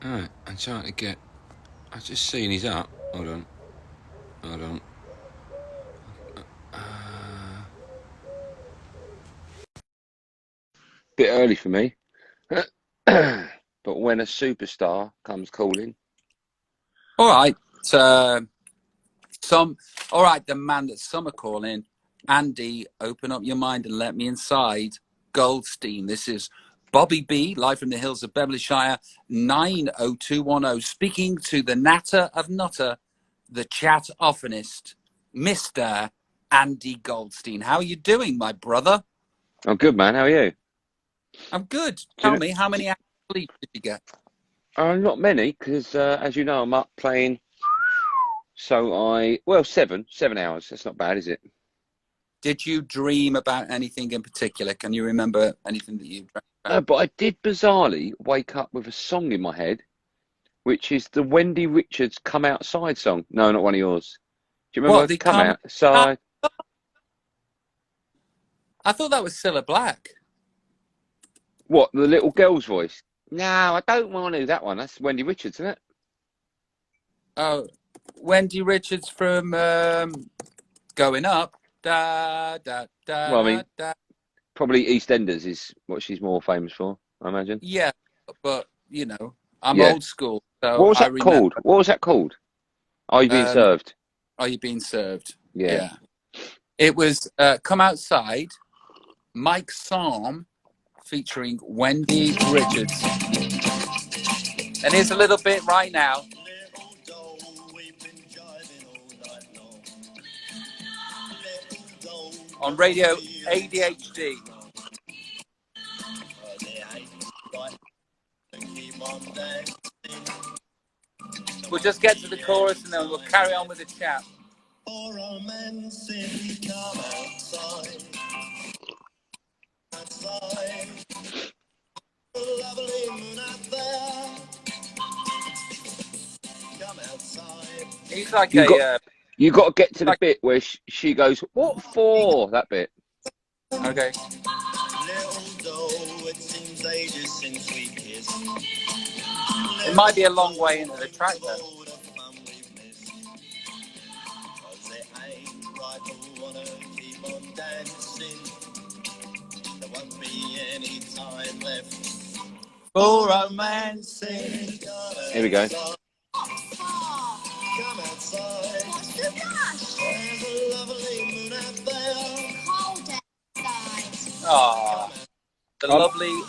Alright, I'm trying to get. I've just seen he's up. Hold on. Hold on. Bit early for me. But when a superstar comes calling. All right. All right, the man that some are calling. Andy, open up your mind and let me inside. Goldstein. This is Bobby B, live from the hills of Beverly Shire, 90210, speaking to the natter of nutter, the chat oftenest, Mr. Andy Goldstein. How are you doing, my brother? I'm good, man. How are you? I'm good. Do you Tell know, me, how many hours of sleep did you get? not many, because as you know, I'm up playing. Well, 7 hours. That's not bad, is it? Did you dream about anything in particular? Can you remember anything that you dreamt No, about? but I did bizarrely wake up with a song in my head, which is the Wendy Richards "Come Outside" song. No, not one of yours. Do you What, remember they "Come come out? Outside"? I thought that was Cilla Black. What, the little girl's voice? No, I don't want to. That one. That's Wendy Richards, isn't it? Oh, Wendy Richards from Going Up. Da, da, da, Well, I da, mean, da. probably EastEnders is what she's more famous for, I imagine. Yeah, but, you know, I'm Yeah. old school, What so was I that called? remember What was that called? Are you being um, served? Are You Being Served? Yeah. Yeah. It was Come Outside, Mike Psalm featuring Wendy Richards. And here's a little bit right now on radio ADHD. We'll just get to the chorus and then we'll carry on with the chat. For all men simply come outside. Outside. Lovely moon out there. Come outside. He's like You got a you got to get to the like bit where she goes, "What for?" That bit. okay. Little doe, it seems ages since we kissed. It might be a long way into the track though. There won't be any time left for romancing. Here we go. Come outside. What's the rush? There's a lovely moon out there. Cold outside. Ah, the Um, lovely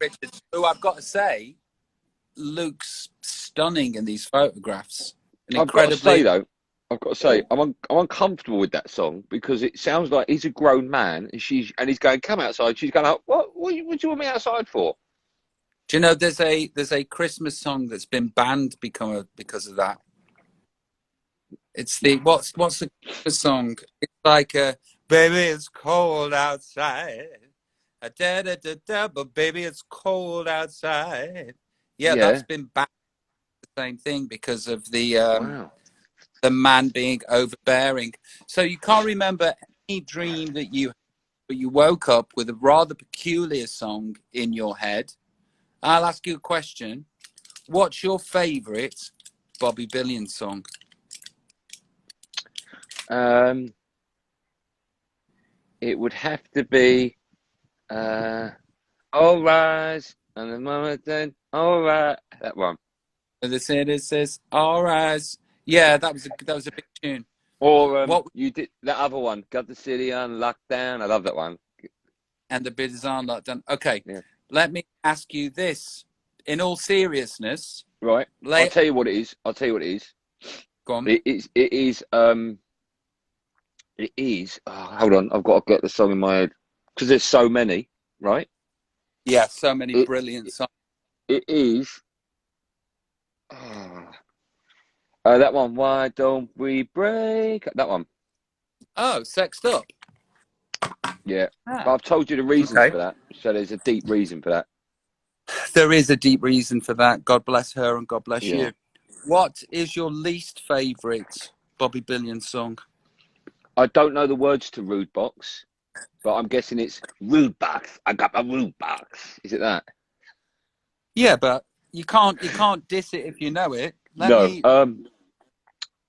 Richard, who I've got to say looks stunning in these photographs. An I've got to say incredibly. though, I've got to say, I'm uncomfortable with that song because it sounds like he's a grown man and he's going, "Come outside." She's going, what do you want me outside for?" Do you know there's a Christmas song that's been banned because of that? It's the what's the Christmas song? It's like baby, it's cold outside. Da, da, da, da, but baby, it's cold outside. Yeah, that's Yeah. been banned. The same thing because of Wow. the man being overbearing. So you can't remember any dream that you woke up with a rather peculiar song in your head. I'll ask you a question. What's your favourite Bobby Billion song? It would have to be "All Rise" and the moment then, "All Right." That one. The city says, "All right." Yeah, that was a big tune. Or What you did that other one, "Got the City on Lockdown." I love that one. and the bid is on that done. Okay, Yeah. let me ask you this. In all seriousness, Right. I'll lay tell you what it is. I'll tell you what it is. go on. It is. Oh, hold on, I've got to get the song in my head because there's so many. Right. Yeah, so many It brilliant songs. it is. Oh, that one. Why don't we break? That one. Oh, Sexed Up. Yeah. Ah, But I've told you the reasons okay. for that. So there's a deep reason for that. There is a deep reason for that. God bless her and God bless Yeah. you. What is your least favourite Bobby Billion song? I don't know the words to Rude Box, but I'm guessing it's "Rude Box. I got my Rude Box." Is it that? Yeah, but You can't diss it if you know it. Let No, me.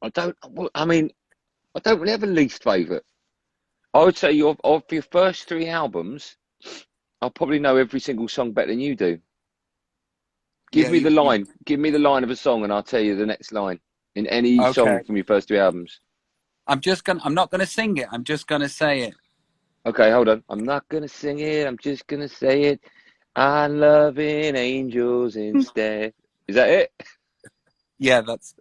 I don't. Well, I mean, I don't really have a least favourite. I would say of your first three albums, I'll probably know every single song better than you do. Give Yeah, me the you line. Give me the line of a song, and I'll tell you the next line in any okay. song from your first three albums. I'm not gonna sing it. I'm just gonna say it. Okay, hold on. I'm not gonna sing it. I'm just gonna say it. I'm loving angels instead. Is that it? Yeah, that's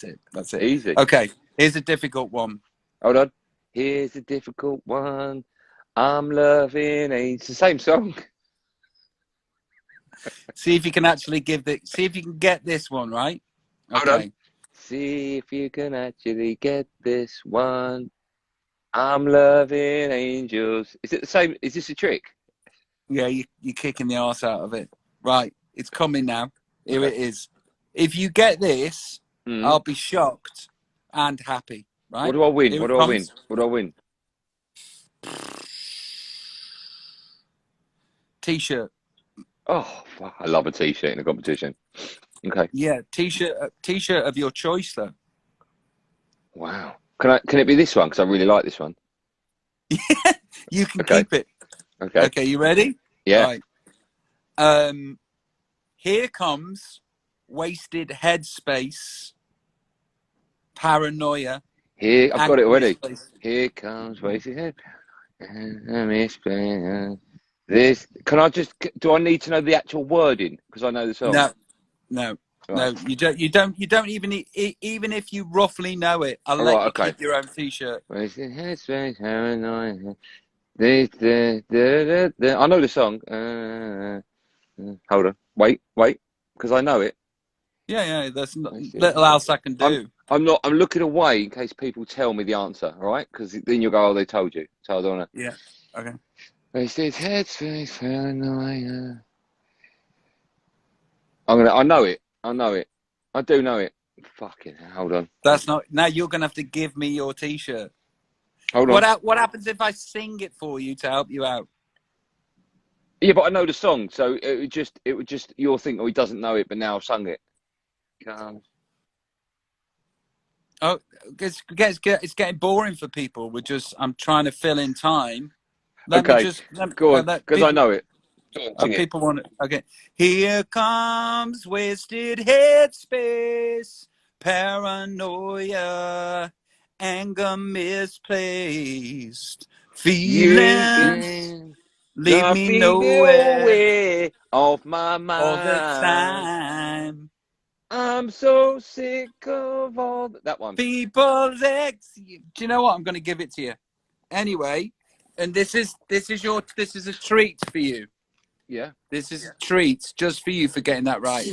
it. That's it. Easy. Okay, here's a difficult one. Hold on. Here's a difficult one. I'm loving angels. It's the same song. See if you can actually see if you can get this one right. Hold on. Okay. See if you can actually get this one. I'm loving angels. Is it the same? Is this a trick? Yeah, you're kicking the arse out of it. Right, it's coming now. Here Okay. it is. If you get this, Mm. I'll be shocked and happy. What Right? do I win? Here What it do I win? comes. What do I win? T-shirt. Oh, fuck, I love a t-shirt in a competition. Okay. Yeah, t-shirt of your choice though. Wow. Can it be this one? Because I really like this one. You can Okay. keep it. Okay. Okay, you ready? Yeah. Right. Here comes wasted headspace, paranoia, Here, I've got it anger already. misplaced. Here comes wasted head. This. Can I just? Do I need to know the actual wording? Because I know the song. No, no, Right. no. You don't even need, even if you roughly know it. I'll All let right. you Okay. keep your own T-shirt. Wasted headspace, paranoia. I know the song. Hold on. Wait. Because I know it. Yeah, yeah. There's Wasted little else I can I'm do. I'm not. I'm looking away in case people tell me the answer. All right, because then you'll go, "Oh, they told you." So I don't want to. Yeah. Okay. Wasted headspace, paranoia. I'm gonna. I know it. I know it. I do know it. Fucking hell, hold on. That's not. Now you're gonna have to give me your T-shirt. Hold on. What happens if I sing it for you to help you out? Yeah, but I know the song, so it would just you'll think, oh, he doesn't know it, but now I've sung it. Um, Oh, it's getting boring for people. I'm trying to fill in time. Let me okay, just go on, let because I know it. Go on, sing it. people want it. Okay. Here comes wasted headspace, paranoia, anger misplaced, You feelings can leave me nothing nowhere away off my all the mind. time. I'm so sick of that one. People's ex. Do you know what? I'm going to give it to you anyway. And this is a treat for you. Yeah. This is a treat just for you for getting that right.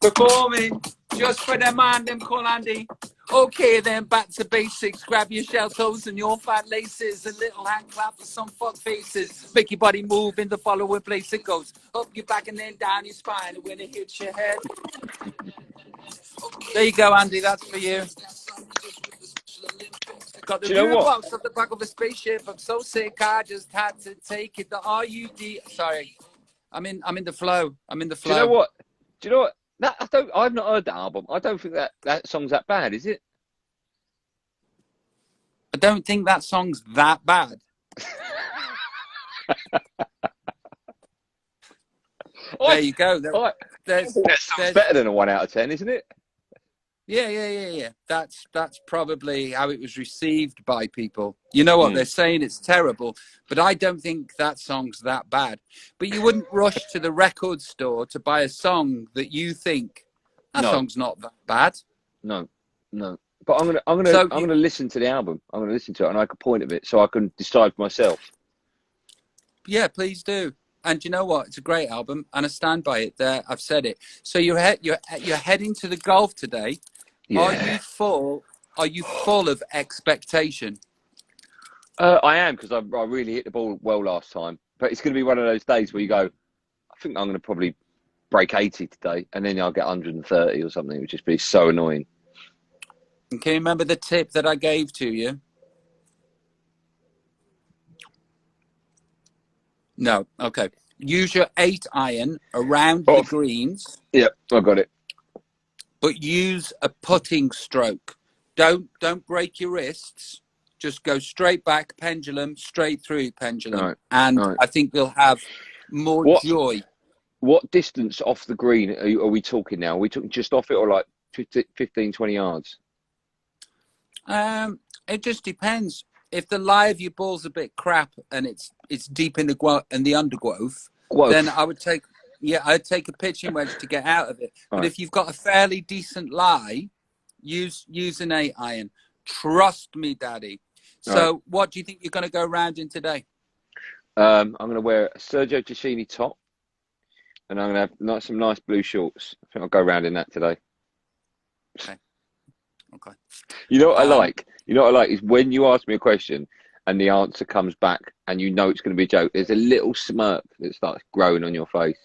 Performing just for the man, them call Andy. Okay, then back to basics. Grab your shell toes and your fat laces. A little hand clap for some fuck faces. Make your body move in the following place. It goes up your back and then down your spine. And when it hits your head, there you go, Andy. That's for you. Got the Do you know rear what? box of the back of a spaceship. I'm so sick, I just had to take it. The RUD. Sorry, I'm in the flow. I'm in the Do you know flow. what? Do you know what? That I don't. I've not heard that album. I don't think that song's that bad, is it? I don't think that song's that bad. There you go. I There's, think that song's there's, better than a 1 out of 10, isn't it? yeah. That's probably how it was received by people. You know what? Mm. They're saying it's terrible, but I don't think that song's that bad. But you wouldn't rush to the record store to buy a song that you think that No, song's not that bad. no, no. But So I'm gonna listen to the album. I'm gonna listen to it and make a point of it so I can decide for myself. yeah, please do. And you know what? It's a great album, and I stand by it. There, I've said it. So you're heading to the golf today. Are you Yeah. full? Are you full of expectation? I am because I really hit the ball well last time. But it's going to be one of those days where you go, I think I'm going to probably break 80 today, and then I'll get 130 or something, which just be so annoying. And can you remember the tip that I gave to you? No. Okay. Use your 8 iron around Oh, the greens, yeah, I got it. but use a putting stroke. Don't break your wrists. Just go straight back, pendulum, straight through, pendulum, All and right. I think you'll have more What joy. what distance off the green are we talking now? Are we talking just off it or like 15, 20 yards? It just depends. If the lie of your ball's a bit crap and it's deep in the undergrowth, then Growth. I'd take a pitching wedge to get out of it. All But right. if you've got a fairly decent lie, use an 8 iron. Trust me, Daddy. All right. So, what do you think you're going to go round in today? I'm going to wear a Sergio Tacchini top, and I'm going to have some nice blue shorts. I think I'll go round in that today. Okay. Okay. You know what I like? You know what I like is when you ask me a question and the answer comes back and you know it's going to be a joke, there's a little smirk that starts growing on your face,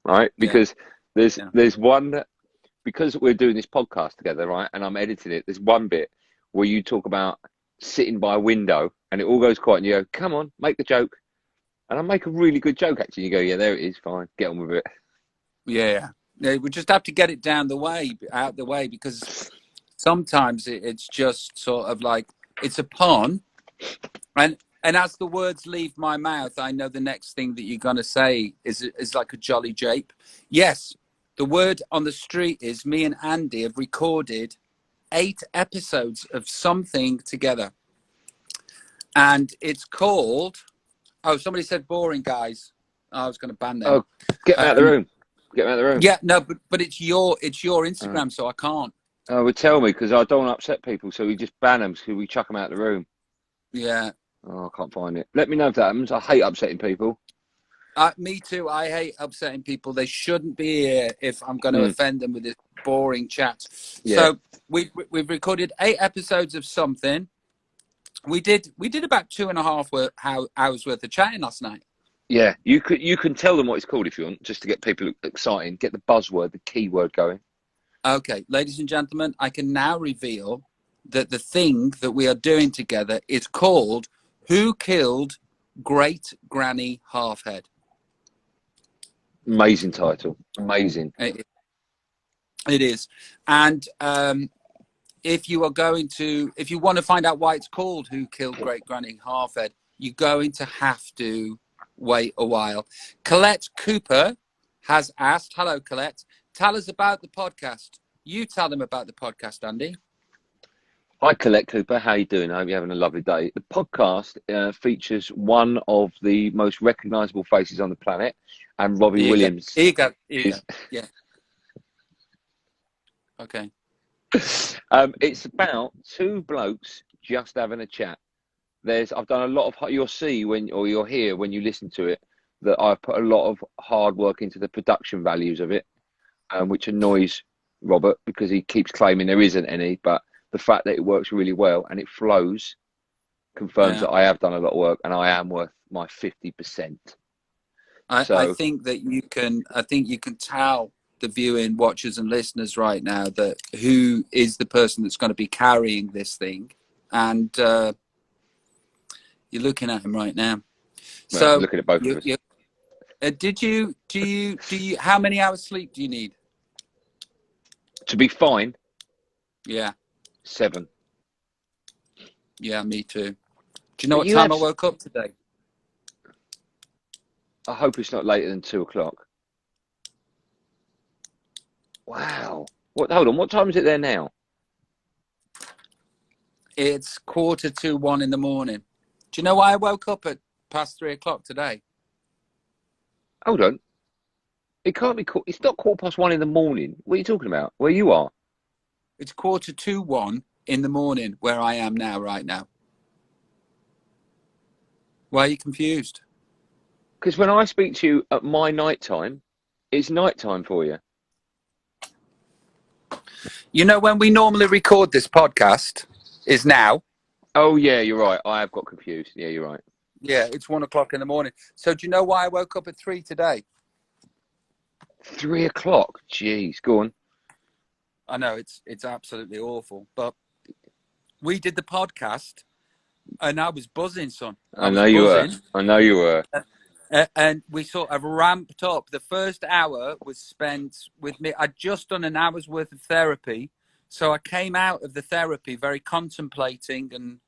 right? Yeah. Because there's one that, because we're doing this podcast together, right? And I'm editing it, there's one bit where you talk about sitting by a window and it all goes quiet and you go, come on, make the joke. And I make a really good joke, actually. You go, yeah, there it is, fine, get on with it. Yeah. We just have to get it out the way, because sometimes it's just sort of like, it's a pun, and as the words leave my mouth, I know the next thing that you're going to say is like a jolly jape. Yes, the word on the street is me and Andy have recorded 8 episodes of something together, and it's called, oh, somebody said boring, guys. I was going to ban them. Oh, get me out of the room. Get me out of the room. Yeah, no, but it's your Instagram, so I can't. Oh, well, tell me, because I don't want to upset people, so we just ban them, so we chuck them out of the room. Yeah. Oh, I can't find it. Let me know if that happens. I hate upsetting people. Me too. I hate upsetting people. They shouldn't be here if I'm going to offend them with this boring chat. Yeah. So we've recorded 8 episodes of something. We did about 2.5 hours worth of chatting last night. Yeah, you can tell them what it's called if you want, just to get people excited, get the buzzword, the keyword going. Okay, ladies and gentlemen, I can now reveal that the thing that we are doing together is called Who Killed Great Granny Halfhead? Amazing title. Amazing. It is. And if you want to find out why it's called Who Killed Great Granny Halfhead, you're going to have to wait a while. Colette Cooper has asked, hello, Colette, tell us about the podcast. You tell them about the podcast, Andy. Hi, Colette Cooper. How you doing? I hope you're having a lovely day. The podcast features one of the most recognisable faces on the planet, and Robbie Williams. Here you go. Yeah. Okay. It's about 2 blokes just having a chat. I've done a lot of, you'll hear when you listen to it, that I've put a lot of hard work into the production values of it, which annoys Robert because he keeps claiming there isn't any, but the fact that it works really well and it flows confirms that I have done a lot of work and I am worth my 50%. I think that you can tell the viewing watchers and listeners right now that who is the person that's going to be carrying this thing, and you're looking at him right now. Well, So looking at both of us. Do you how many hours sleep do you need to be fine? Yeah, 7. Yeah, me too. Do you know what time I woke up today? I hope it's not later than 2 o'clock. Wow. Hold on. What time is it there now? It's 1:45 in the morning. Do you know why I woke up at past 3 o'clock today? Hold on. It can't be. It's not 1:15 in the morning. What are you talking about? Where you are? It's 1:45 in the morning where I am now, right now. Why are you confused? Because when I speak to you at my night time, it's night time for you. You know when we normally record this podcast is now. Oh yeah, you're right. I have got confused. Yeah, you're right. Yeah, it's 1 o'clock in the morning. So do you know why I woke up at 3 today? 3 o'clock. Jeez, go on. I know it's absolutely awful, but we did the podcast, and I was buzzing, son. I know you were. And we sort of ramped up. The first hour was spent with me. I'd just done an hour's worth of therapy. So I came out of the therapy very contemplating and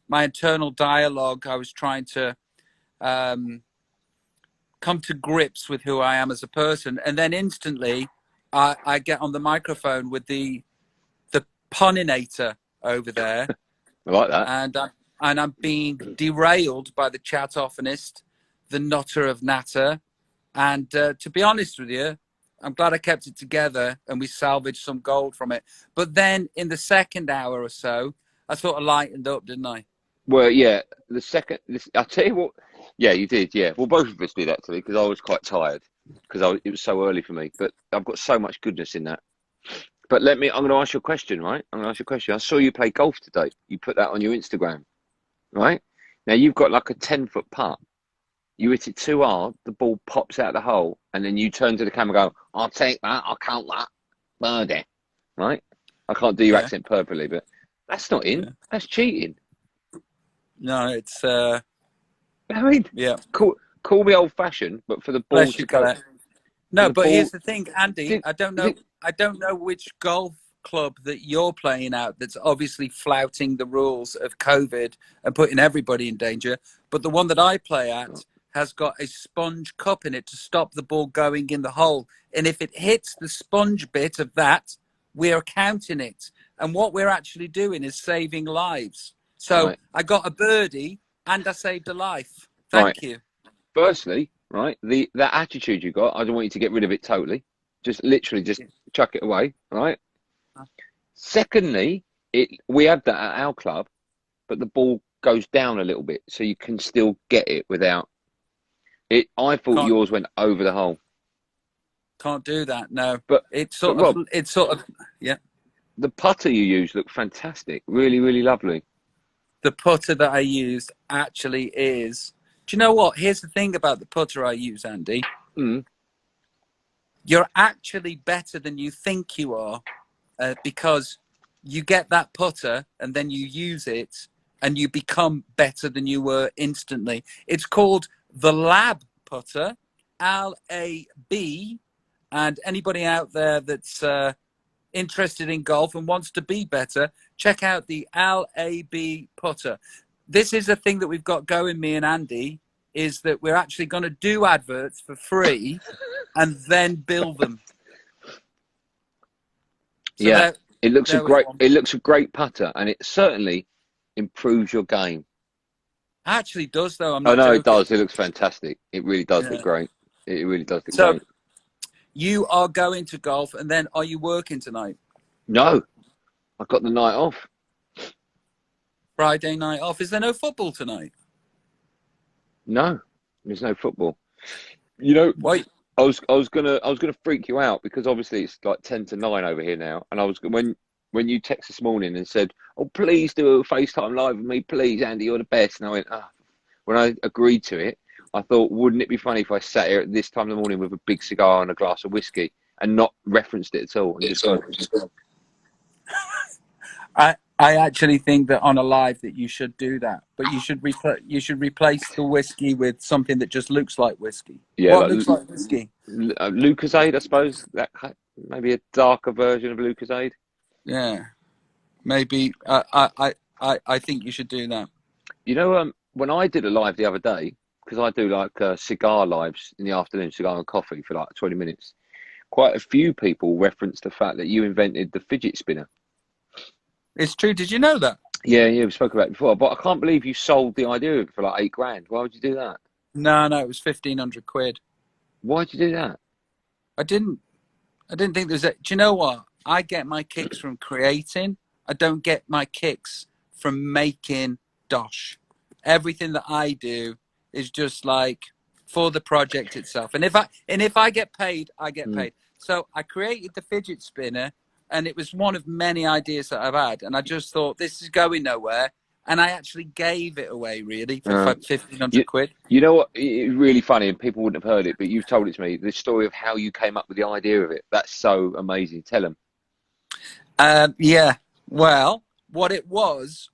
my internal dialogue. I was trying to come to grips with who I am as a person. And then instantly I get on the microphone with the puninator over there. I like that. And I'm being derailed by the chat-offinist, the nutter of natter. And to be honest with you, I'm glad I kept it together and we salvaged some gold from it. But then in the second hour or so, I sort of lightened up, didn't I? Well, yeah, I'll tell you what, yeah, you did, yeah. Well, both of us did actually, because I was quite tired, because it was so early for me. But I've got so much goodness in that. But I'm going to ask you a question, right? I'm going to ask you a question. I saw you play golf today. You put that on your Instagram, right? Now, you've got like a 10-foot putt. You hit it too hard, the ball pops out the hole, and then you turn to the camera and go, I'll take that, I'll count that, birdie, right? I can't do your accent perfectly, but that's not in. Yeah. That's cheating. No, it's... I mean, yeah. Call me old-fashioned, but for the ball to go... No, but here's the thing, Andy. I don't know which golf club that you're playing at that's obviously flouting the rules of COVID and putting everybody in danger. But the one that I play at has got a sponge cup in it to stop the ball going in the hole. And if it hits the sponge bit of that, we're counting it. And what we're actually doing is saving lives. So I got a birdie and I saved a life. Thank you. Firstly, right, that attitude you got, I don't want you to get rid of it totally. Just literally just chuck it away, right? Secondly, we have that at our club, but the ball goes down a little bit, so you can still get it without it. I thought yours went over the hole. Can't do that, no. But it's sort of, yeah. The putter you used looked fantastic, really, really lovely. The putter that I used actually is. Do you know what? Here's the thing about the putter I use, Andy. You're actually better than you think you are, because you get that putter and then you use it and you become better than you were instantly. It's called the Lab putter, L-A-B, and anybody out there that's interested in golf and wants to be better, check out the L-A-B putter. This is a thing that we've got going, me and Andy, is that we're actually going to do adverts for free and then build them. So yeah, it looks a great putter, and it certainly improves your game. Actually does, though. I'm not joking. It does. It looks fantastic. It really does look great. It really does look great. You are going to golf, and then are you working tonight? No, I've got the night off. Friday night off. Is there no football tonight? No, there's no football. You know, wait. I was gonna freak you out, because obviously it's like 10 to 9 over here now, and I was when you text this morning and said, "Oh, please do a FaceTime live with me, please, Andy, you're the best," and I went, when I agreed to it, I thought, wouldn't it be funny if I sat here at this time of the morning with a big cigar and a glass of whiskey and not referenced it at all? I actually think that on a live that you should do that, but you should replace the whiskey with something that just looks like whiskey. Yeah, what looks like whiskey? Lucozade, I suppose. Maybe a darker version of Lucozade. Yeah, maybe. I think you should do that. You know, when I did a live the other day, because I do like cigar lives in the afternoon, cigar and coffee for like 20 minutes. Quite a few people referenced the fact that you invented the fidget spinner. It's true. Did you know that? Yeah, we spoke about it before. But I can't believe you sold the idea of it for like $8,000. Why would you do that? No, it was 1,500 quid. Why'd you do that? I didn't think there's a. Do you know what? I get my kicks from creating. I don't get my kicks from making dosh. Everything that I do is just like for the project itself. And if I get paid, I get paid. So I created the fidget spinner. And it was one of many ideas that I've had. And I just thought, this is going nowhere. And I actually gave it away, really, for 1,500 quid. You know what? It's really funny, and people wouldn't have heard it, but you've told it to me, the story of how you came up with the idea of it. That's so amazing. Tell them. Yeah. Well, what it was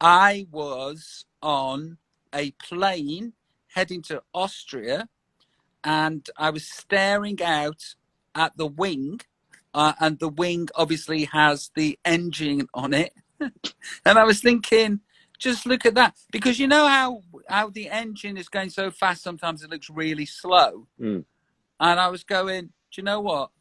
I was on a plane heading to Austria, and I was staring out at the wing, and the wing obviously has the engine on it. And I was thinking, just look at that. Because you know how the engine is going so fast, sometimes it looks really slow. Mm. And I was going, do you know what?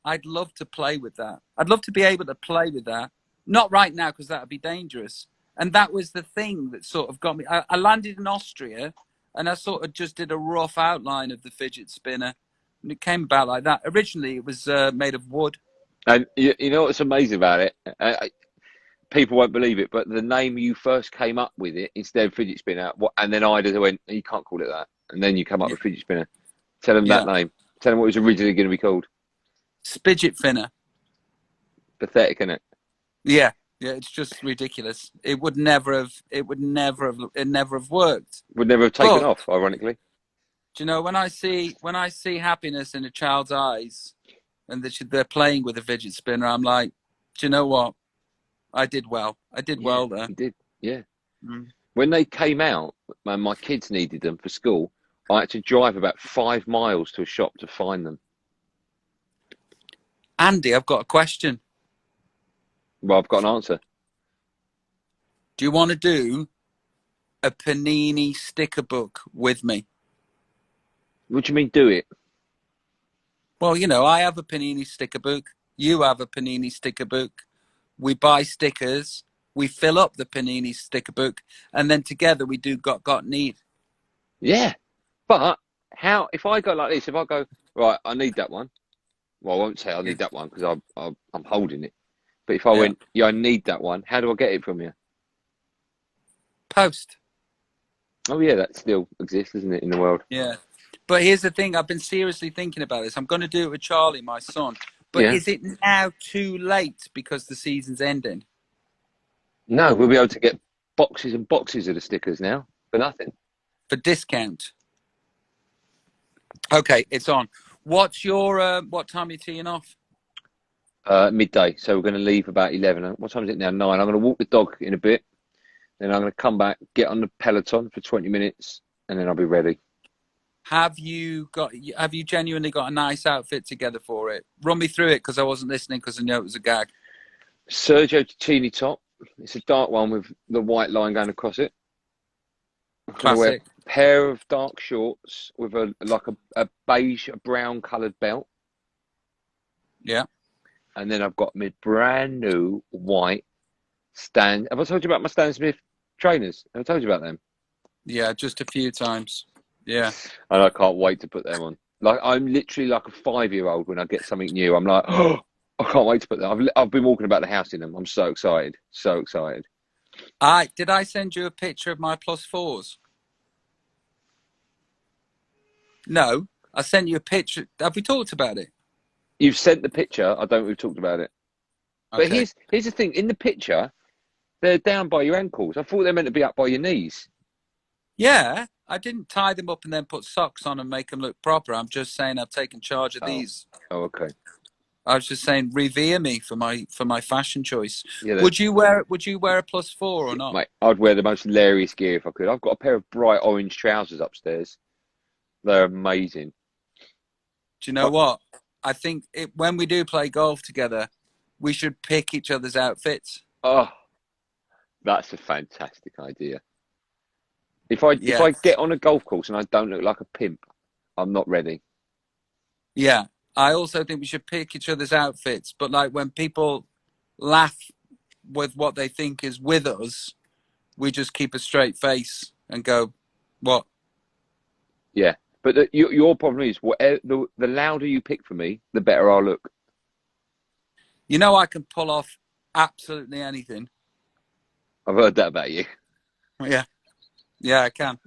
I'd love to play with that. I'd love to be able to play with that. Not right now, because that would be dangerous. And that was the thing that sort of got me. I landed in Austria, and I sort of just did a rough outline of the fidget spinner. And it came about like that. Originally, it was made of wood. And you know what's amazing about it? People won't believe it, but the name you first came up with it instead of fidget spinner, and then I just went, you can't call it that. And then you come up with fidget spinner. Tell them that name. Tell them what it was originally going to be called. Spidget finner. Pathetic, isn't it? Yeah, it's just ridiculous. It never have worked. Would never have taken off, ironically. Do you know, when I see happiness in a child's eyes, and that they're playing with a fidget spinner, I'm like, do you know what? I did well. I did well there. You did, yeah. Mm. When they came out, and my kids needed them for school, I had to drive about 5 miles to a shop to find them. Andy, I've got a question. Well, I've got an answer. Do you want to do a Panini sticker book with me? What do you mean, do it? Well, you know, I have a Panini sticker book. You have a Panini sticker book. We buy stickers. We fill up the Panini sticker book. And then together we do got need. Yeah. But how, if I go like this, if I go, right, I need that one. Well, I won't say I need that one because I'm holding it. But if I went, I need that one, how do I get it from you? Post. Oh, yeah, that still exists, isn't it, in the world? Yeah. But here's the thing. I've been seriously thinking about this. I'm going to do it with Charlie, my son. But is it now too late because the season's ending? No, we'll be able to get boxes and boxes of the stickers now for nothing. For discount. Okay, it's on. What's your, what time are you teeing off? Midday. So we're going to leave about 11. What time is it now? 9. I'm going to walk the dog in a bit. Then I'm going to come back, get on the Peloton for 20 minutes, and then I'll be ready. Have you genuinely got a nice outfit together for it? Run me through it, because I wasn't listening because I knew it was a gag. Sergio Tacchini top. It's a dark one with the white line going across it. Classic. A pair of dark shorts with a beige, brown coloured belt. Yeah. And then I've got my brand new white Stan. Have I told you about my Stan Smith trainers? Have I told you about them? Yeah, just a few times. Yeah. And I can't wait to put them on. Like, I'm literally like a 5-year-old when I get something new. I'm like, oh, I can't wait to put them. I've been walking about the house in them. I'm so excited. So excited. Did I send you a picture of my +4s? No, I sent you a picture. Have we talked about it? You've sent the picture. I don't think we've talked about it. Okay. But here's the thing. In the picture, they're down by your ankles. I thought they're meant to be up by your knees. Yeah, I didn't tie them up and then put socks on and make them look proper. I'm just saying I've taken charge of these. Oh, okay. I was just saying, revere me for my fashion choice. Yeah, Would you wear a +4 or not? Mate, I'd wear the most hilarious gear if I could. I've got a pair of bright orange trousers upstairs. They're amazing. Do you know what? I think when we do play golf together, we should pick each other's outfits. Oh, that's a fantastic idea. If I get on a golf course and I don't look like a pimp, I'm not ready. Yeah. I also think we should pick each other's outfits, but like when people laugh with what they think is with us, we just keep a straight face and go, what? Yeah, but your problem is, the louder you pick for me, the better I'll look. You know, I can pull off absolutely anything. I've heard that about you. Yeah. Yeah, I can.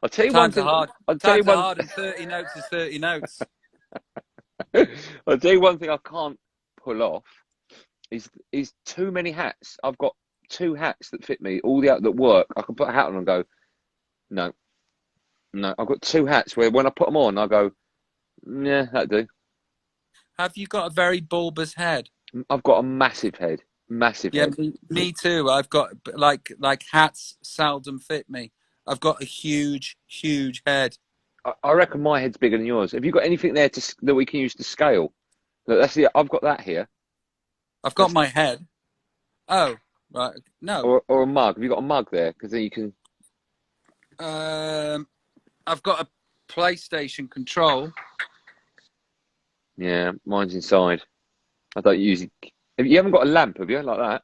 I'll tell you one thing. Times are hard and 30 notes is 30 notes. I'll tell you one thing I can't pull off is too many hats. I've got 2 hats that fit me, all that work. I can put a hat on and go, no. I've got 2 hats where when I put them on, I go, yeah, that'll do. Have you got a very bulbous head? I've got a massive head. Massive head. Yeah, me too. I've got like hats seldom fit me. I've got a huge, huge head. I reckon my head's bigger than yours. Have you got anything there that we can use to scale? Look, that's the. I've got that here. I've got That's, my head. Oh, right. No. or a mug. Have you got a mug there? Because then you can. I've got a PlayStation control. Yeah, mine's inside. I don't use it. You haven't got a lamp, have you? Like that?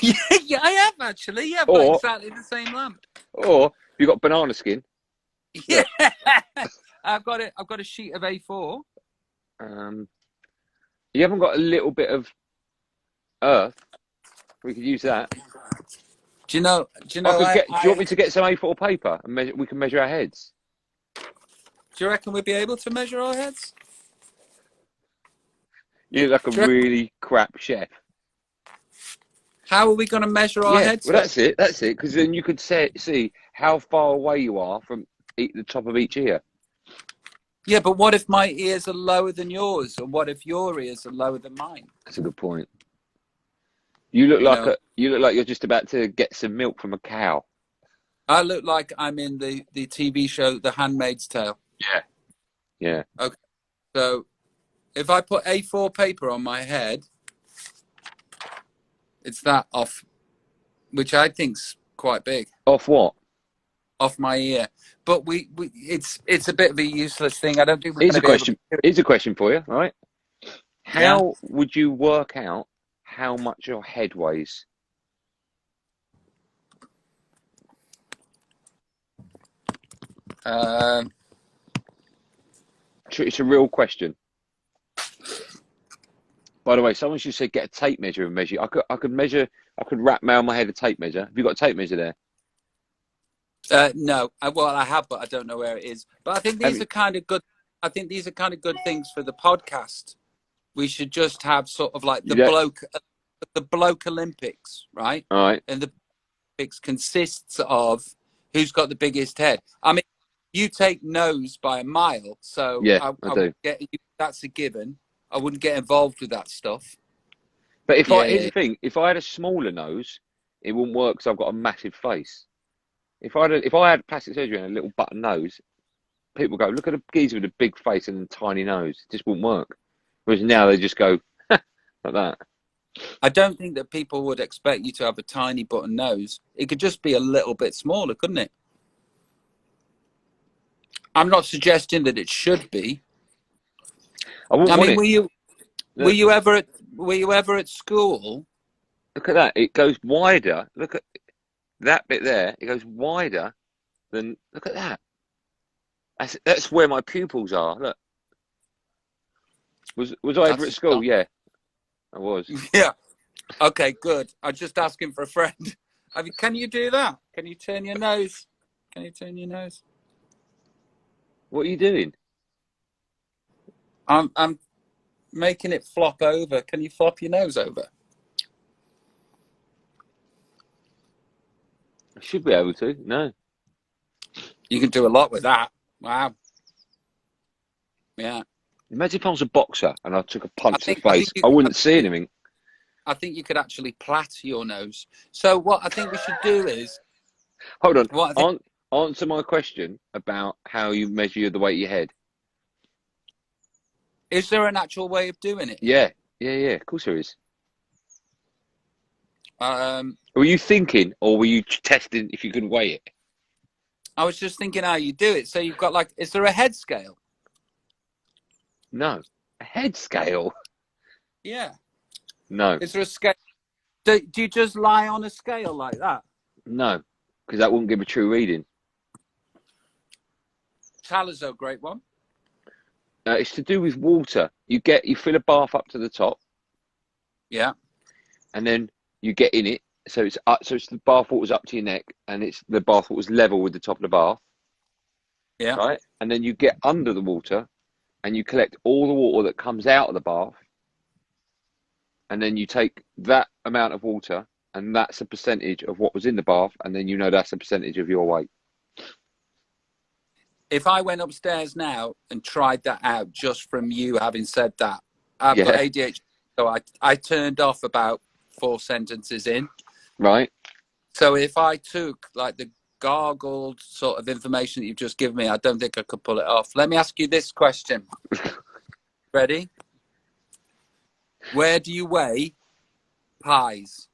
Yeah, I have actually. Yeah, I've got Or exactly the same lamp. or you got banana skin? Yeah, Look, I've got it. I've got a sheet of A4. um, you haven't got a little bit of earth. We could use that. Do you know? Do you I know? could get. Do you want me to get some A4 paper and measure? We can measure our heads. Do you reckon we'd be able to measure our heads? You look like a Do you reckon, really crap chef. how are we going to measure our Yeah, heads? well, that's it. That's it. Because then you could see how far away you are from the top of each ear. Yeah, but what if my ears are lower than yours, or what if your ears are lower than mine? That's a good point. You look You like know, you're just about to get some milk from a cow. I look like I'm in the TV show The Handmaid's Tale. Yeah. Yeah. Okay, so if I put A4 paper on my head, it's that off, which I think's quite big, Off what? off my ear. But it's a bit of a useless thing. I don't think we're Here's going a to be able to question. do it. Here's a question for you. All right. Yeah. How would you work out how much your head weighs? It's a real question. By the way, someone should say get a tape measure and measure. I could measure. I could wrap around my head a tape measure. Have you got a tape measure there? No, well, I have, but I don't know where it is. But I think Have these you? are kind of good. I think these are kind of good things for the podcast. We should just have sort of like Yeah. the bloke Olympics, right? All right. And the Olympics consists of who's got the biggest head. I mean, you take nose by a mile, so Yeah, I I would do. that's a given. I wouldn't get involved with that stuff. But Yeah, here's yeah. the thing: if I had a smaller nose, it wouldn't work because I've got a massive face. If I had plastic surgery and a little button nose, people go, look at a geezer with a big face and a tiny nose. It just wouldn't work. Whereas now they just go like that. I don't think that people would expect you to have a tiny button nose. It could just be a little bit smaller, couldn't it? I'm not suggesting that it should be. I wouldn't I want mean, it. were Look, you ever at school? look at that. It goes wider. Look at that bit there. It goes wider than. Look at that. That's where my pupils are. Look. Was I ever That's at school? a Yeah, I was. yeah. Okay, good. I'm just asking for a friend. Can you do that? Can you turn your nose? Can you turn your nose? What are you doing? I'm making it flop over. Can you flop your nose over? I should be able to. No. You can do a lot with that. Wow. Yeah. Imagine if I was a boxer and I took a I punch to the think I think face. you I wouldn't see anything. I think you could actually plait your nose. So what I think we should do is Hold on. what I think Answer my question about how you measure the weight of your head. is there an actual way of doing it? Yeah. Yeah. Of course there is. Um, Were you thinking, or were you testing if you could weigh it? I was just thinking how you do it. So you've got like, is there a head scale? No. A head scale? Yeah. No. Is there a scale? Do you just lie on a scale like that? No. Because that wouldn't give a true reading. Taller's a great one. It's to do with water. You fill a bath up to the top, Yeah. and then you get in it. So it's up, so it's the bath water's up to your neck, and it's the bath water's level with the top of the bath. Yeah. Right. And then you get under the water, and you collect all the water that comes out of the bath, and then you take that amount of water, and that's a percentage of what was in the bath, and then you know that's a percentage of your weight. If I went upstairs now and tried that out just from you having said that, I've got Yeah. ADHD, so I turned off about 4 sentences in. Right. So if I took like the gargled sort of information that you've just given me, I don't think I could pull it off. Let me ask you this question. Ready? Where do you weigh pies?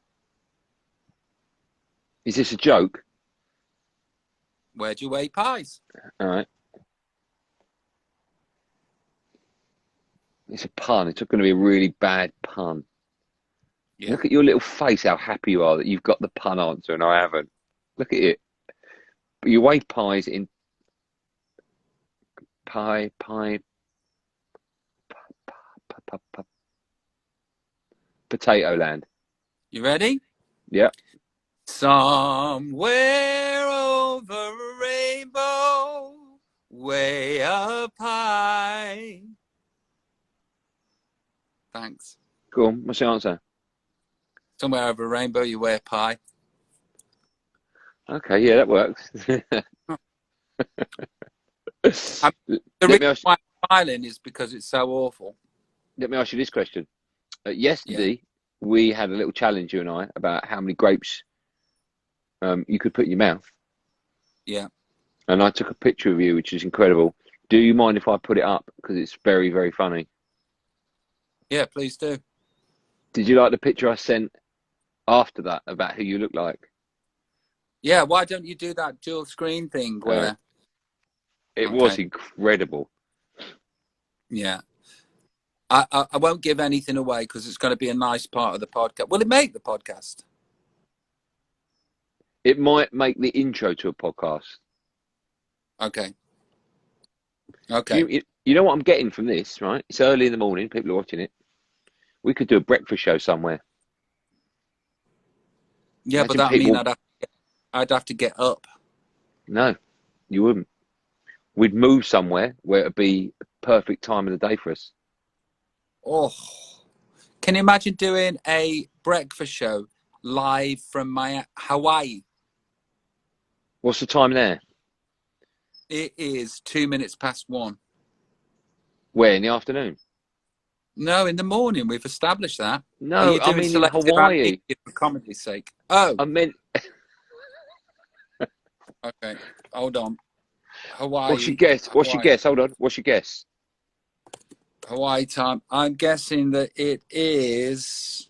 Is this a joke? Where do you weigh pies? All right. It's a pun. It's going to be a really bad pun. Yeah. Look at your little face, how happy you are that you've got the pun answer and I haven't. Look at it. But you weigh pies in pie, potato land. You ready? Yeah. Somewhere over a rainbow, way up high. Thanks. Go on. What's the answer? Somewhere over a rainbow, you wear pie. Okay. Yeah, that works. The reason why I'm smiling is because it's so awful. Let me ask you this question. Yesterday, we had a little challenge, you and I, about how many grapes you could put in your mouth. Yeah. And I took a picture of you, which is incredible. Do you mind if I put it up? Because it's very, very funny. Yeah, please do. Did you like the picture I sent after that about who you look like? Yeah, why don't you do that dual screen thing where... It was incredible. Yeah. I won't give anything away because it's going to be a nice part of the podcast. Will it make the podcast? It might make the intro to a podcast. Okay. Okay. You know what I'm getting from this, right? It's early in the morning. People are watching it. We could do a breakfast show somewhere. Yeah, Imagine but that people... mean I'd have to get up. No, you wouldn't. We'd move somewhere where it'd be a perfect time of the day for us. Oh, can you imagine doing a breakfast show live from Hawaii? What's the time there? It is 2 minutes past 1. Where, in the afternoon? No, in the morning. We've established that. No, Are you I doing mean in selective Hawaii. amnesia for comedy's sake? Oh, I meant... okay. Hold on. Hawaii. What's your guess? What's your guess? Hold on. What's your guess? Hawaii time. I'm guessing that it is...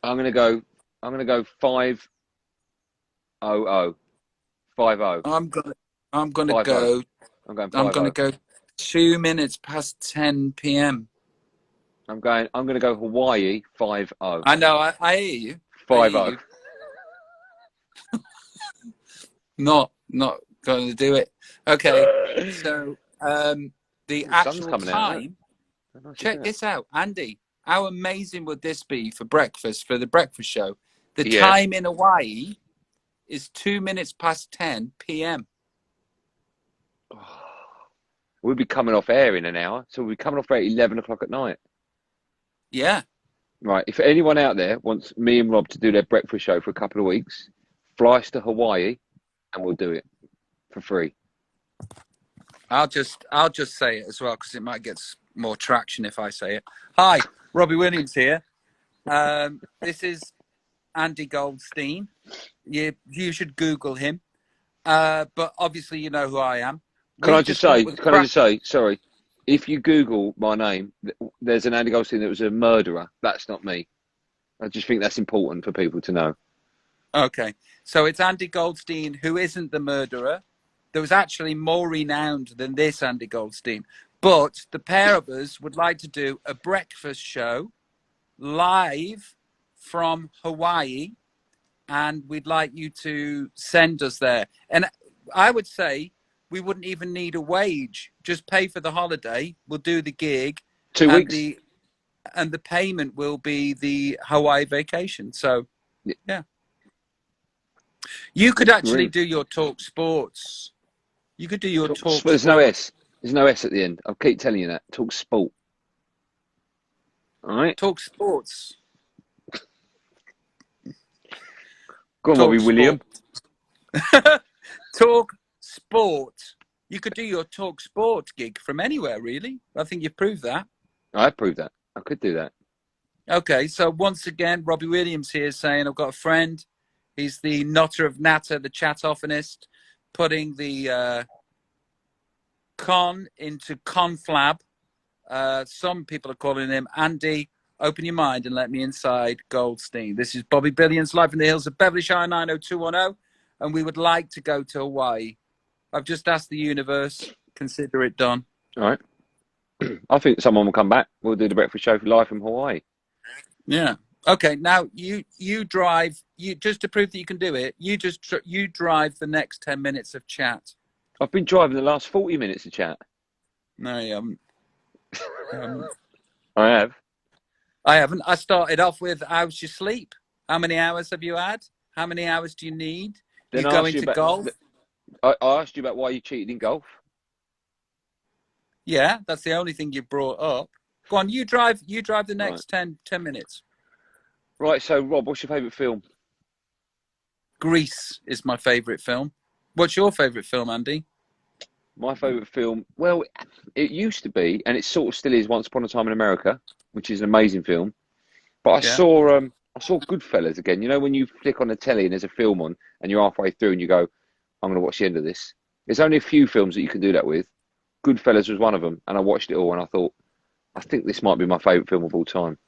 I'm gonna go 5:00. 50. I'm gonna 50. go. I'm going 50. I'm gonna go 2 minutes past 10 p.m. I'm gonna go Hawaii 50. I know. I hear you. 50. Not going to do it. Okay. So the actual time. Check this out, Andy. How amazing would this be for breakfast, for the breakfast show? The time in Hawaii is 2 minutes past 10 p.m. We'll be coming off air in an hour, so we'll be coming off air at 11 o'clock at night. Yeah. Right. If anyone out there wants me and Rob to do their breakfast show for a couple of weeks, fly us to Hawaii, and we'll do it for free. I'll just say it as well because it might get more traction if I say it. Hi, Robbie Williams here. This is Andy Goldstein. You should Google him. But obviously you know who I am. Can I just say, sorry, if you Google my name, there's an Andy Goldstein that was a murderer. That's not me. I just think that's important for people to know. Okay. So it's Andy Goldstein who isn't the murderer. There was actually more renowned than this Andy Goldstein. But the pair of us would like to do a breakfast show live from Hawaii. And we'd like you to send us there. And I would say we wouldn't even need a wage. Just pay for the holiday. We'll do the gig. 2 weeks. And the payment will be the Hawaii vacation. So, yeah. You could actually do your talk sports. You could do your talk. There's no S. There's no S at the end. I'll keep telling you that. Talk sport. All right. Talk sports. Go on, Robbie William. Talk sport. You could do your talk sport gig from anywhere, really. I think you've proved that. I proved that. I could do that. Okay, so once again, Robbie Williams here saying I've got a friend He's the nutter of natter, the chatophanist, putting the con into conflab. Some people are calling him Andy. Open your mind and let me inside, Goldstein. This is Bobby Billions, live in the hills of Beverly Shire 90210, and we would like to go to Hawaii. I've just asked the universe. Consider it done. All right. I think someone will come back. We'll do the breakfast show for live from Hawaii. Yeah. Okay. Now you drive. You just to prove that you can do it. You drive the next 10 minutes of chat. I've been driving the last 40 minutes of chat. No, you haven't. I have. I haven't. I started off with how's your sleep? How many hours have you had? How many hours do you need? Then You I go asked you into about, golf? I asked you about why you cheated in golf. Yeah, that's the only thing you brought up. Go on, you drive the next Right. 10 minutes. Right, so Rob, what's your favourite film? Grease is my favourite film. What's your favourite film, Andy? My favourite film, well, it used to be, and it sort of still is, Once Upon a Time in America, which is an amazing film. But I Yeah. saw Goodfellas again. You know when you flick on the telly and there's a film on, and you're halfway through and you go, I'm going to watch the end of this. There's only a few films that you can do that with. Goodfellas was one of them, and I watched it all, and I thought, I think this might be my favourite film of all time.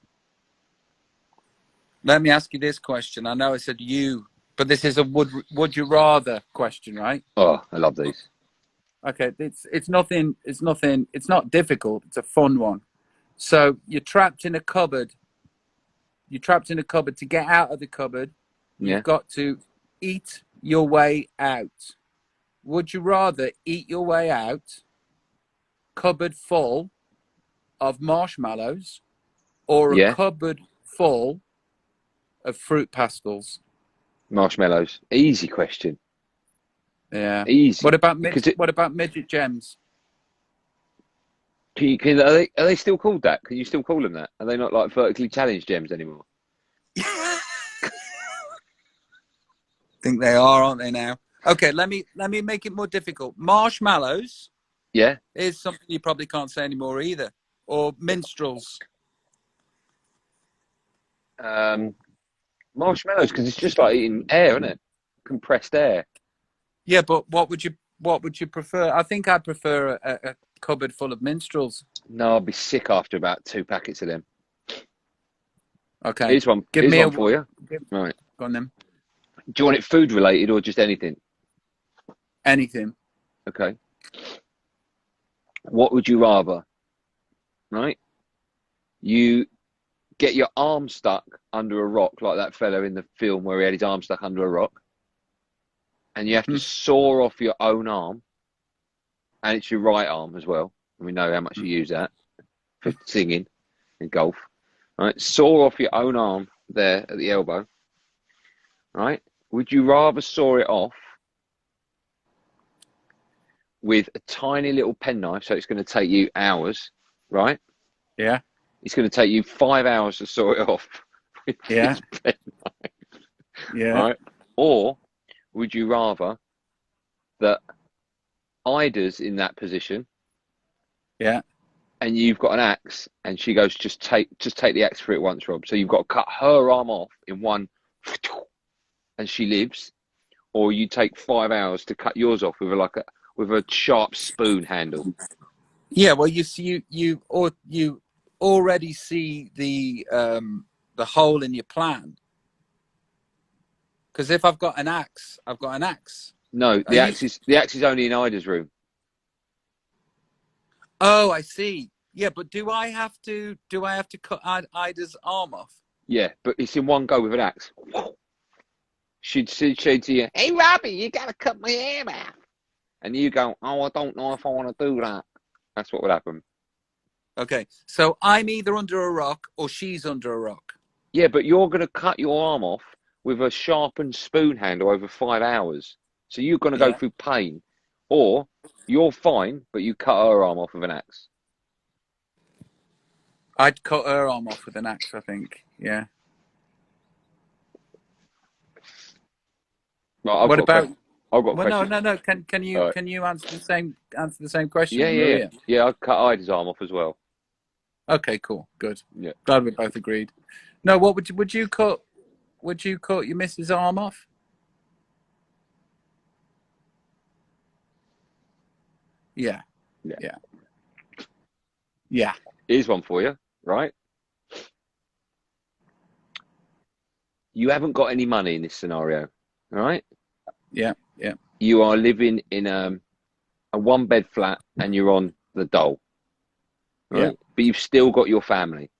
Let me ask you this question. I know I said you, but this is a would you rather question, right? Oh, I love these. Okay, it's not difficult. It's a fun one. So you're trapped in a cupboard. You're trapped in a cupboard. To get out of the cupboard, Yeah. you've got to eat your way out. Would you rather eat your way out, cupboard full of marshmallows, or a Yeah. cupboard full of fruit pastels? Marshmallows. Easy question. Yeah. Easy. What about Because what about midget gems? are they still called that? Can you still call them that? Are they not like vertically challenged gems anymore? Think they are, aren't they now? Okay, let me make it more difficult. Marshmallows Yeah. is something you probably can't say anymore either. Or minstrels. Marshmallows, because it's just like eating air, isn't it? Compressed air. Yeah, but what would you prefer? I think I'd prefer a cupboard full of minstrels. No, I'll be sick after about 2 packets of them. Okay. Here's one. Here's one for you. Right. Go on then. Do you want it food related or just anything? Anything. Okay. What would you rather? Right? You get your arm stuck under a rock like that fella in the film where he had his arm stuck under a rock, and you have to saw off your own arm, and it's your right arm as well. And we know how much you use that for singing and golf. Right? Saw off your own arm there at the elbow. Right? Would you rather saw it off with a tiny little penknife, so it's going to take you hours, right? Yeah. It's going to take you 5 hours to saw it off with Yeah. this penknife, Yeah. right? Or would you rather that Ida's in that position, Yeah. and you've got an axe, and she goes, just take the axe for it once, Rob. So you've got to cut her arm off in one, and she lives, or you take 5 hours to cut yours off with a sharp spoon handle. Yeah, well, you see, you already see the hole in your plan. Because if I've got an axe, I've got an axe. No, the axe is only in Ida's room. Oh, I see. Yeah, but do I have to cut Ida's arm off? Yeah, but it's in one go with an axe. She'd say to you, "Hey, Robbie, you got to cut my arm off," and you go, "Oh, I don't know if I want to do that." That's what would happen. Okay, so I'm either under a rock or she's under a rock. Yeah, but you're going to cut your arm off with a sharpened spoon handle over 5 hours. So you're going to go through pain. Or you're fine, but you cut her arm off with an axe. I'd cut her arm off with an axe, I think. Yeah. Right, What about? I've got a Well, question. no. Can you answer the same question? Yeah. I'd cut Ida's arm off as well. Okay, cool, good. Yeah. Glad we both agreed. No, what would you cut? Would you cut your missus' arm off? Yeah. Yeah. Yeah. Yeah. Here's one for you, right? You haven't got any money in this scenario, right? Yeah. Yeah. You are living in a one-bed flat and you're on the dole, Yeah. right? But you've still got your family.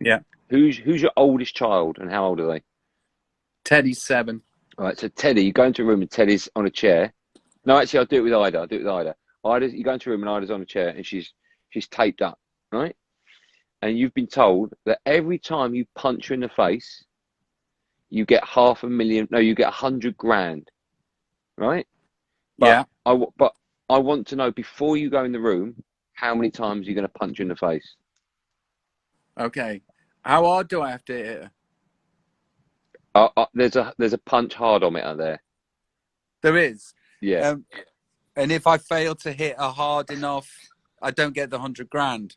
Yeah. Who's your oldest child and how old are they? Teddy's 7. All right, so Teddy, you go into a room and Teddy's on a chair. No, actually, I'll do it with Ida. You go into a room and Ida's on a chair and she's taped up, right? And you've been told that every time you punch her in the face, you get $500,000. No, you get 100 grand, right? But Yeah. I want to know before you go in the room, how many times you're going to punch her in the face? Okay. How hard do I have to hit her? There's a punch hardometer there. There is. Yeah. And if I fail to hit her hard enough, I don't get the 100 grand.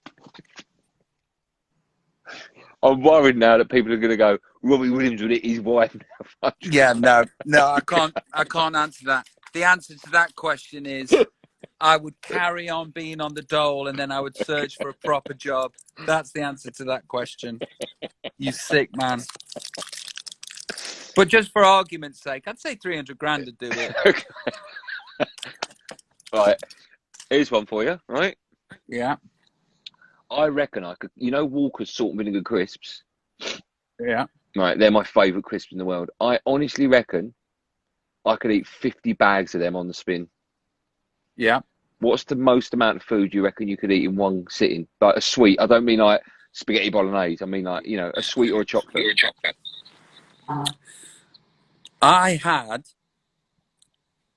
I'm worried now that people are going to go, Robbie Williams would hit his wife now. Yeah, no, I can't answer that. The answer to that question is I would carry on being on the dole and then I would search for a proper job. That's the answer to that question. You sick man. But just for argument's sake, I'd say 300 grand to do it. Right. Here's one for you, right? Yeah. I reckon I could, Walker's salt and vinegar crisps. Yeah. Right, they're my favourite crisps in the world. I honestly reckon I could eat 50 bags of them on the spin. Yeah. What's the most amount of food you reckon you could eat in one sitting? Like a sweet. I don't mean like spaghetti bolognese. I mean like, a sweet or a chocolate. I had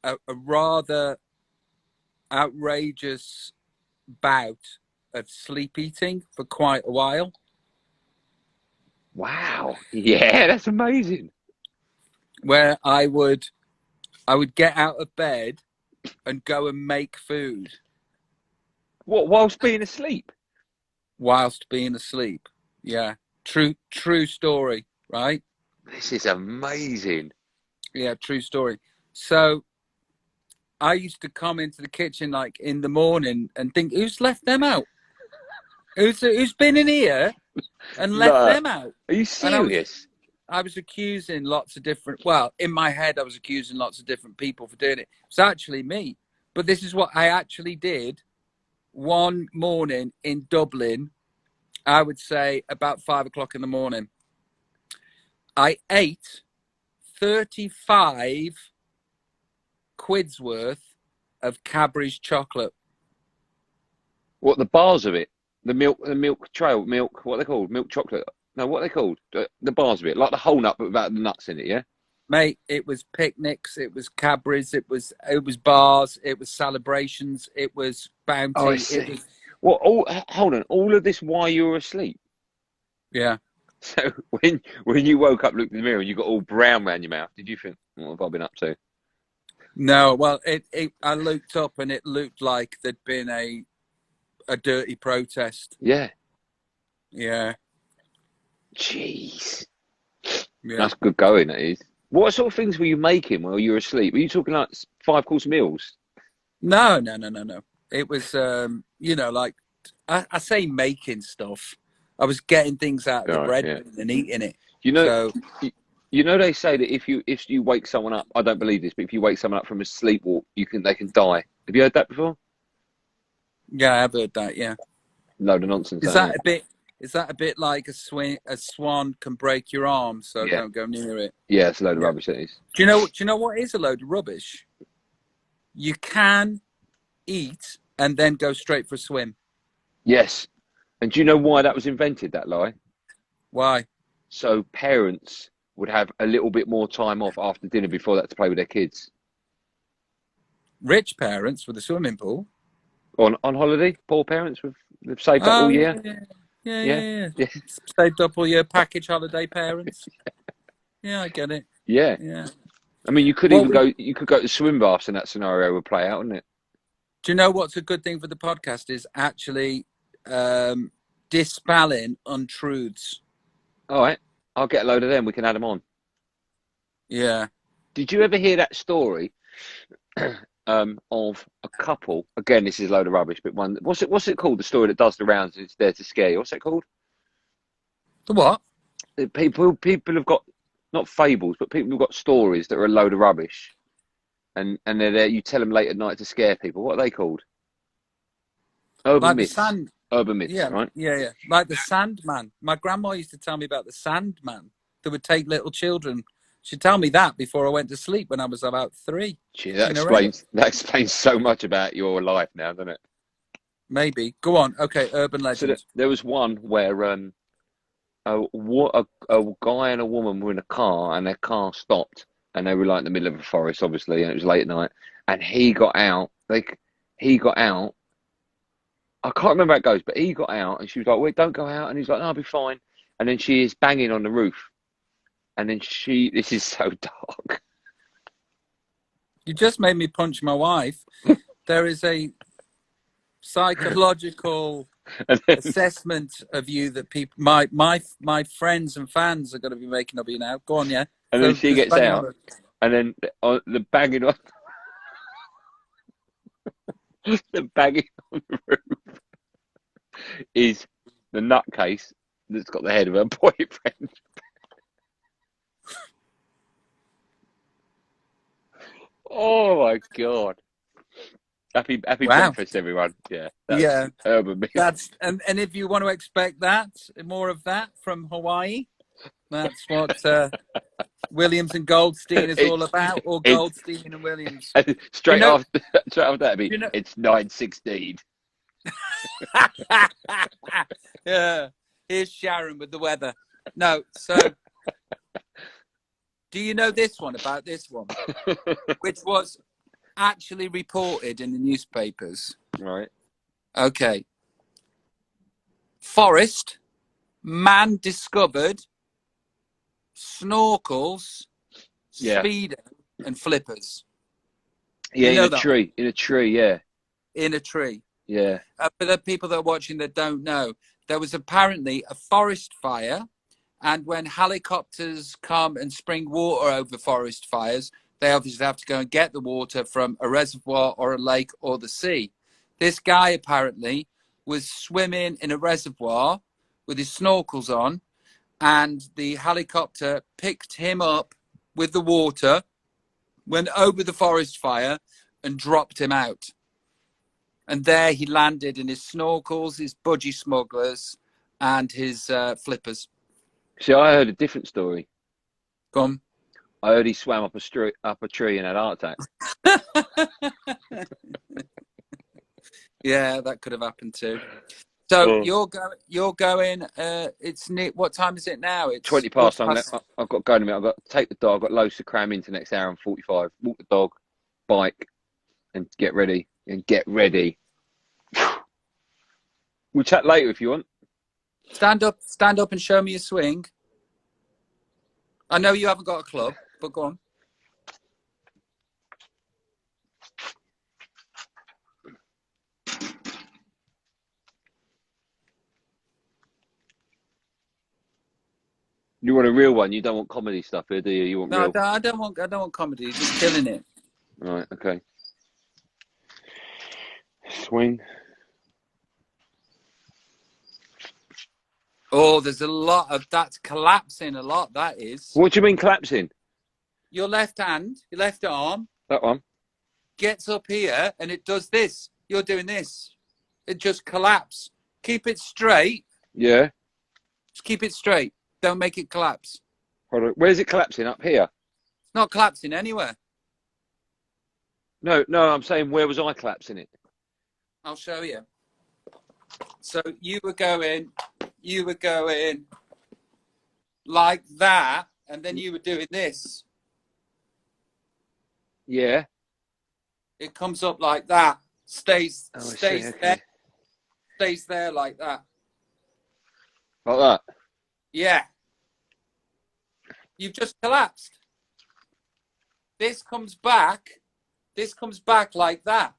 a rather outrageous bout of sleep eating for quite a while. Wow. Yeah, that's amazing. Where I would get out of bed and go and make food. What, whilst being asleep? Whilst being asleep. Yeah. True story, right? This is amazing. Yeah, true story. So I used to come into the kitchen like in the morning and think, who's left them out? Who's been in here and left them out? Are you serious? I was accusing lots of different, well, in my head, I was accusing lots of different people for doing it. It's actually me. But this is what I actually did one morning in Dublin, I would say about 5 o'clock in the morning. I ate 35 quid's worth of Cadbury's chocolate. What, the bars of it? The milk trail, what are they called? Milk chocolate. No, what are they called? The bars of it, like the whole nut, but without the nuts in it, yeah? Mate, it was picnics, it was Cadbury's, it was bars, it was celebrations, it was Bounty. Oh, I see. Well, hold on. All of this while you were asleep? Yeah. So when you woke up, looked in the mirror, and you got all brown around your mouth, did you think, what have I been up to? No, well, I looked up and it looked like there'd been a dirty protest. Yeah. Yeah. Jeez. Yeah. That's good going, that is. What sort of things were you making while you were asleep? Were you talking like 5-course meals? No. It was, like, I say making stuff. I was getting things out of the bread and eating it. They say that if you wake someone up, I don't believe this, but if you wake someone up from a sleepwalk, they can die. Have you heard that before? Yeah, I've heard that. Yeah. Load of nonsense. Is that a bit like a swan can break your arm, so don't go near it? Yeah, it's a load of rubbish. It is. Do you know what is a load of rubbish? You can eat and then go straight for a swim. Yes. And do you know why that was invented, that lie? Why? So parents would have a little bit more time off after dinner before that to play with their kids. Rich parents with a swimming pool. On holiday, poor parents they've saved up all year. Yeah. Saved up all year, package holiday parents. Yeah, I get it. Yeah. I mean, you could go to swim baths in that scenario would play out, wouldn't it? Do you know what's a good thing for the podcast is actually dispelling untruths. All right. I'll get a load of them. We can add them on. Yeah. Did you ever hear that story of a couple. Again, this is a load of rubbish, but one. What's it called? The story that does the rounds and it's there to scare you. What's it called? The what? People have got not fables, but people have got stories that are a load of rubbish, and they're there. You tell them late at night to scare people. What are they called? Urban Like the myths. sand. Urban myths, Yeah, right? yeah. Like the Sandman. My grandma used to tell me about the Sandman that would take little children. She'd tell me that before I went to sleep when I was about 3. Gee, Do you know any? that explains so much about your life now, doesn't it? Maybe. Go on. Okay, urban So legend. there was one where a guy and a woman were in a car and their car stopped and they were like in the middle of a forest, obviously, and it was late at night. And he got out. He got out. I can't remember how it goes, but he got out and she was like, "Wait, don't go out." And he's like, "No, I'll be fine." And then she is banging on the roof. And then this is so dark. You just made me punch my wife. There is a psychological And then, assessment of you that people, my friends and fans are going to be making of you now. Go on, yeah. and then So she just gets bang on out, her. and then the banging on, the banging on the roof is the nutcase that's got the head of her boyfriend. Oh my God. Happy Wow. breakfast, everyone. Yeah, Yeah. urban myth. That's and if you want to expect that, more of that from Hawaii, that's what Williams and Goldstein is all about, or It's Goldstein and Williams. You straight know, after that'd be you know. it's 9:16. Yeah. Here's Sharon with the weather. No, so do you know this one about this one, which was actually reported in the newspapers? Right. Okay. Forest, man discovered snorkels, Yeah. speedo, and flippers. Yeah, You know that one? in a tree, yeah. In a tree. Yeah. For the people that are watching that don't know, there was apparently a forest fire, and when helicopters come and spring water over forest fires, they obviously have to go and get the water from a reservoir or a lake or the sea. This guy apparently was swimming in a reservoir with his snorkels on, and the helicopter picked him up with the water, went over the forest fire, and dropped him out. And there he landed in his snorkels, his budgie smugglers, and his flippers. See, I heard a different story. Come. I heard he swam up a tree and had a heart attack. Yeah, that could have happened too. So Oh. you're going. It's near. What time is it now? It's 20 past. I've got to go in a minute. I've got to take the dog. I've got loads to cram into the next hour and 45. Walk the dog, bike, and get ready. We'll chat later if you want. Stand up and show me your swing. I know you haven't got a club, but go on. You want a real one? You don't want comedy stuff here, do you? You want No, real? I don't want comedy. Just killing it. Right, okay. Swing. Oh, there's a lot of that's collapsing. A lot that is. What do you mean collapsing? Your left hand, your left arm That one. gets up here and it does this. You're doing this. It just collapse. Keep it straight. Yeah. Just keep it straight. Don't make it collapse. Hold on. Where's it collapsing? Up here? It's not collapsing anywhere. No, I'm saying where was I collapsing it? I'll show you. So you were going like that, and then you were doing this. Yeah. It comes up like that. Stays Okay. there. Stays there like that. Like that? Yeah. You've just collapsed. This comes back like that.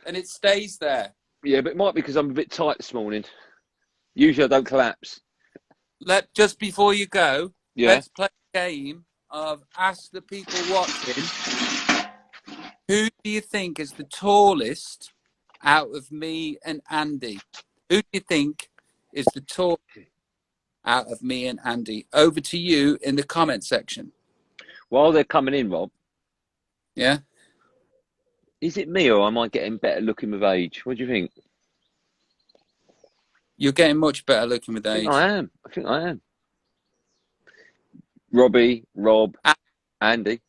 And it stays there. Yeah, but it might be because I'm a bit tight this morning. Usually I don't collapse. Just before you go, Yeah. let's play a game of ask the people watching Who do you think is the tallest out of me and Andy? Who do you think is the tallest out of me and Andy? Over to you in the comment section. While they're coming in, Rob, Yeah? is it me or am I getting better looking with age? What do you think? You're getting much better looking with I think age. I am. I think I am. Robbie, Rob, Andy.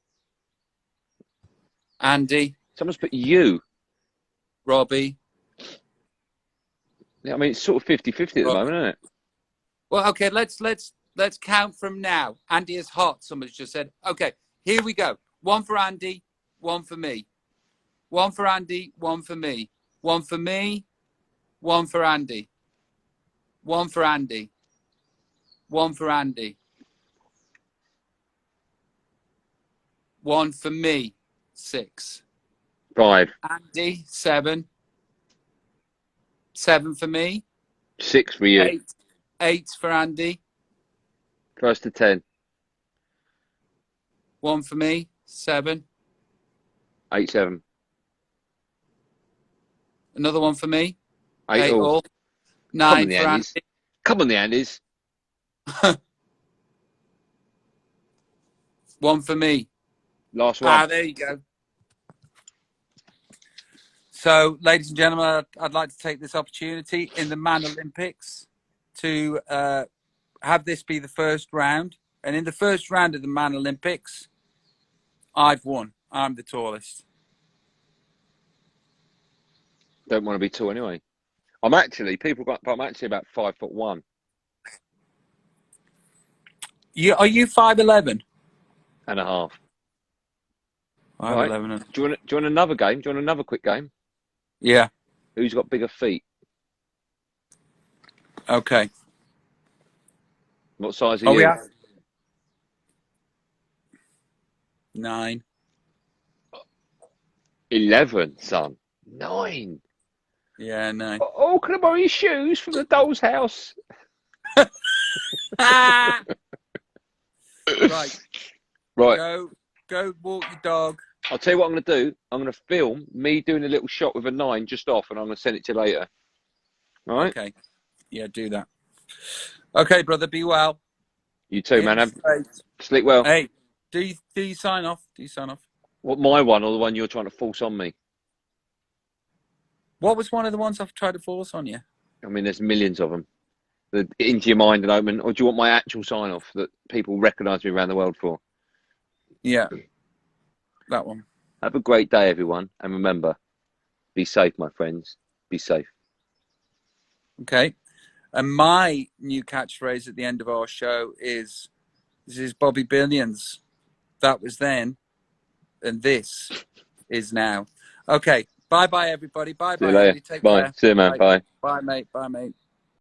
Andy, Someone's put you. Robbie. Yeah, I mean, it's sort of 50-50 at the Robbie. moment, isn't it? Well, okay, let's count from now. Andy is hot, somebody's just said. Okay, here we go. One for Andy, one for me. One for Andy, one for me. One for me, one for Andy. One for Andy. One for Andy. One for me, 6. 5. Andy, 7. 7 for me. 6 for you. 8. 8 for Andy. First to 10. 1 for me, 7. 8, 7. Another one for me. 8 8 all. all. Come on, 9 the for Andes. Andy. Come on, the Andes. 1 for me. Last one. There you go. So, ladies and gentlemen, I'd like to take this opportunity in the Man Olympics to have this be the first round. And in the first round of the Man Olympics, I've won. I'm the tallest. Don't want to be tall anyway. I'm actually about 5'1". Are you 5'11"? And a half. 5'11". Right. Do you want another game? Do you want another quick game? Yeah. Who's got bigger feet? Okay. What size are you? We have 9. 11, son. 9. Yeah, 9. Oh, can I borrow your shoes from the doll's house? Right. Right. Go walk your dog. I'll tell you what I'm going to do. I'm going to film me doing a little shot with a 9 just off, and I'm going to send it to you later. All right? Okay. Yeah, do that. Okay, brother. Be well. You too, man. Sleep well. Hey, do you sign off? Do you sign off? What, my one or the one you're trying to force on me? What was one of the ones I've tried to force on you? I mean, there's millions of them. Into your mind and open. Or do you want my actual sign off that people recognise me around the world for? Yeah. That one. Have a great day, everyone. And remember, be safe, my friends. Be safe. Okay. And my new catchphrase at the end of our show is, this is Bobby Billions. That was then. And this is now. Okay. Bye-bye, everybody. Bye-bye, Andy. Take Bye. care. See you, man. Bye. Bye, mate. Bye, mate.